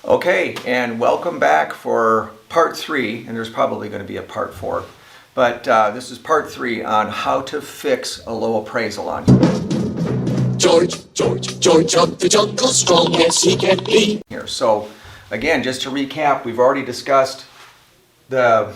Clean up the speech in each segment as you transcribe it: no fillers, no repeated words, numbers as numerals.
Okay, and welcome back for part 3, and there's probably going to be a part 4. But this is part 3 on how to fix a low appraisal on George of the jungle, strong as he can be. here. So again, just to recap, we've already discussed the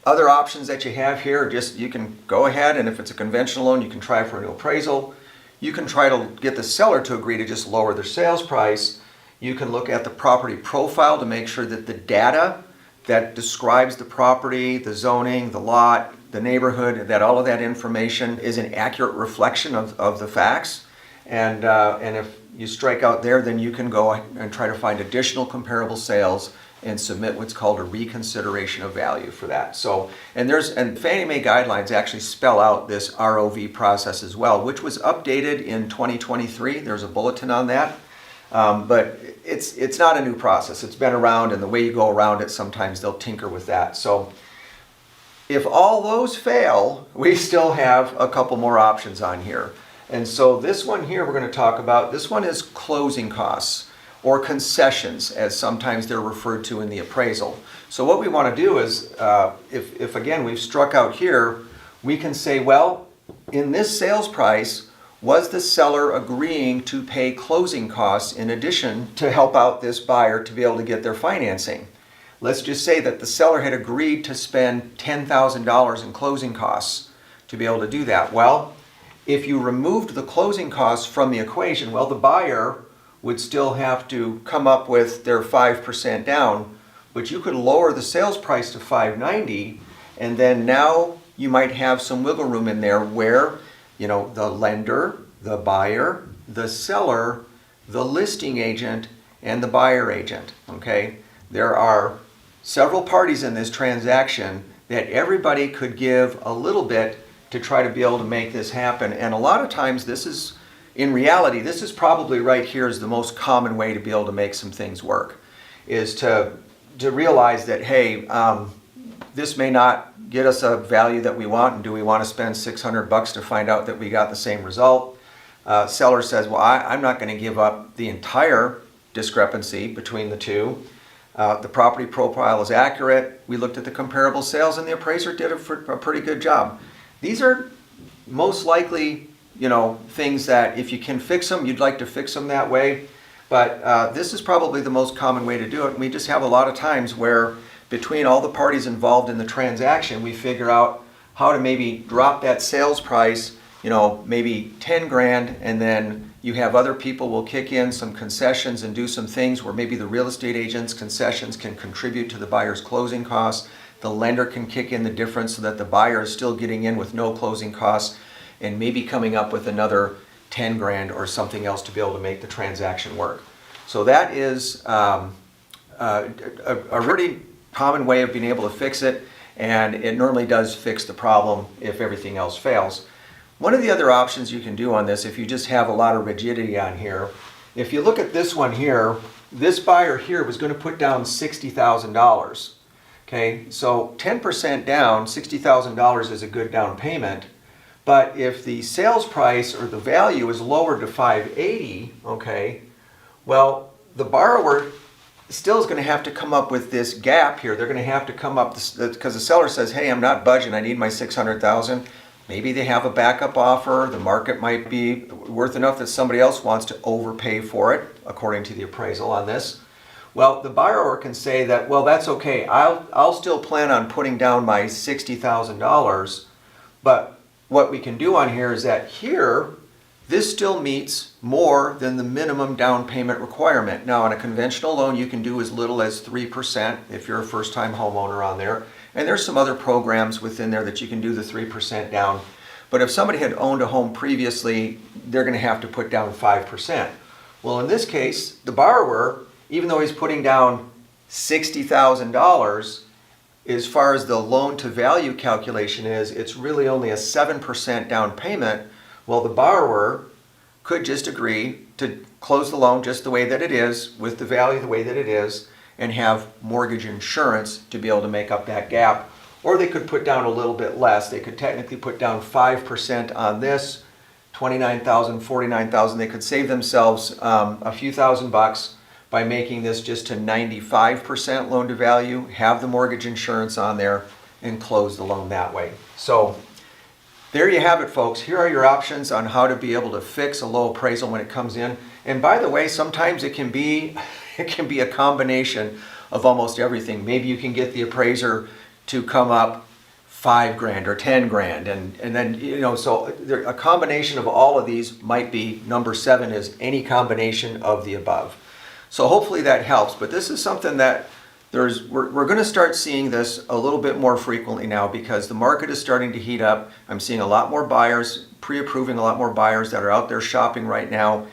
other options that you have here. Just you can go ahead, and if it's a conventional loan, you can try for a new appraisal. You can try to get the seller to agree to just lower their sales price. You can look at the property profile to make sure that the data that describes the property, the zoning, the lot, the neighborhood, that all of that information is an accurate reflection of the facts. And if you strike out there, then you can go and try to find additional comparable sales and submit what's called a reconsideration of value for that. So, and Fannie Mae guidelines actually spell out this ROV process as well, which was updated in 2023. There's a bulletin on that. But it's not a new process. It's been around, and the way you go around it, sometimes they'll tinker with that. So if all those fail, we still have a couple more options on here. And so this one here we're going to talk about, this one is closing costs or concessions, as sometimes they're referred to in the appraisal. So what we want to do is, if again we've struck out here, we can say, well, in this sales price, was the seller agreeing to pay closing costs in addition to help out this buyer to be able to get their financing? Let's just say that the seller had agreed to spend $10,000 in closing costs to be able to do that. Well, if you removed the closing costs from the equation, well, the buyer would still have to come up with their 5% down, but you could lower the sales price to $590, and then now you might have some wiggle room in there where the lender, the buyer, the seller, the listing agent, and the buyer agent, okay? There are several parties in this transaction that everybody could give a little bit to try to be able to make this happen. And a lot of times in reality, this is probably right here is the most common way to be able to make some things work, is to realize that, hey, this may not get us a value that we want, and do we want to spend $600 to find out that we got the same result? Seller says, well, I'm not going to give up the entire discrepancy between the two. The property profile is accurate. We looked at the comparable sales, and the appraiser did a pretty good job. These are most likely, things that if you can fix them, you'd like to fix them that way. But this is probably the most common way to do it. And we just have a lot of times where between all the parties involved in the transaction, we figure out how to maybe drop that sales price, maybe 10 grand, and then you have other people will kick in some concessions and do some things where maybe the real estate agent's concessions can contribute to the buyer's closing costs. The lender can kick in the difference so that the buyer is still getting in with no closing costs and maybe coming up with another 10 grand or something else to be able to make the transaction work. So that is a really common way of being able to fix it, and it normally does fix the problem if everything else fails. One of the other options you can do on this, if you just have a lot of rigidity on here, if you look at this one here, this buyer here was going to put down $60,000. Okay, so 10% down, $60,000 is a good down payment, but if the sales price or the value is lowered to $580, okay, well, the borrower still is going to have to come up with this gap here. They're going to have to come up, because the seller says, hey, I'm not budging, I need my $600,000. Maybe they have a backup offer. The market might be worth enough that somebody else wants to overpay for it, according to the appraisal on this. Well, the borrower can say that, well, that's okay. I'll still plan on putting down my $60,000, but what we can do on here is that here, this still meets more than the minimum down payment requirement. Now, on a conventional loan, you can do as little as 3% if you're a first-time homeowner on there. And there's some other programs within there that you can do the 3% down. But if somebody had owned a home previously, they're going to have to put down 5%. Well, in this case, the borrower, even though he's putting down $60,000, as far as the loan to value calculation is, it's really only a 7% down payment. Well, the borrower could just agree to close the loan just the way that it is, with the value the way that it is, and have mortgage insurance to be able to make up that gap. Or they could put down a little bit less. They could technically put down 5% on this, $29,000, $49,000. They could save themselves a few $1,000s, by making this just to 95% loan to value, have the mortgage insurance on there, and close the loan that way. So there you have it, folks. Here are your options on how to be able to fix a low appraisal when it comes in. And by the way, sometimes it can be a combination of almost everything. Maybe you can get the appraiser to come up $5,000 or $10,000, and then, you know, so a combination of all of these might be number 7 is any combination of the above. So hopefully that helps. But this is something that we're going to start seeing this a little bit more frequently now because the market is starting to heat up. I'm seeing a lot more buyers, pre-approving a lot more buyers that are out there shopping right now.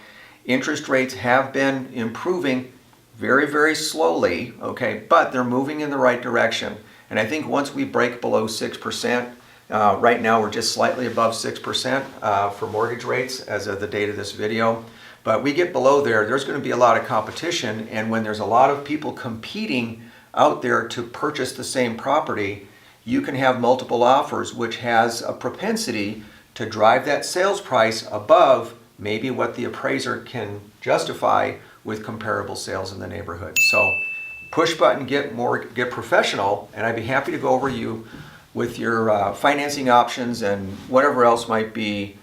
Interest rates have been improving very, very slowly, okay, but they're moving in the right direction. And I think once we break below 6%, right now we're just slightly above 6% for mortgage rates as of the date of this video. But we get below there, there's going to be a lot of competition. And when there's a lot of people competing out there to purchase the same property, you can have multiple offers, which has a propensity to drive that sales price above maybe what the appraiser can justify with comparable sales in the neighborhood. So push button, get professional, and I'd be happy to go over you with your financing options and whatever else might be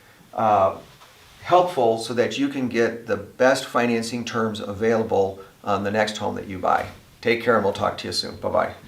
helpful so that you can get the best financing terms available on the next home that you buy. Take care, and we'll talk to you soon. Bye-bye.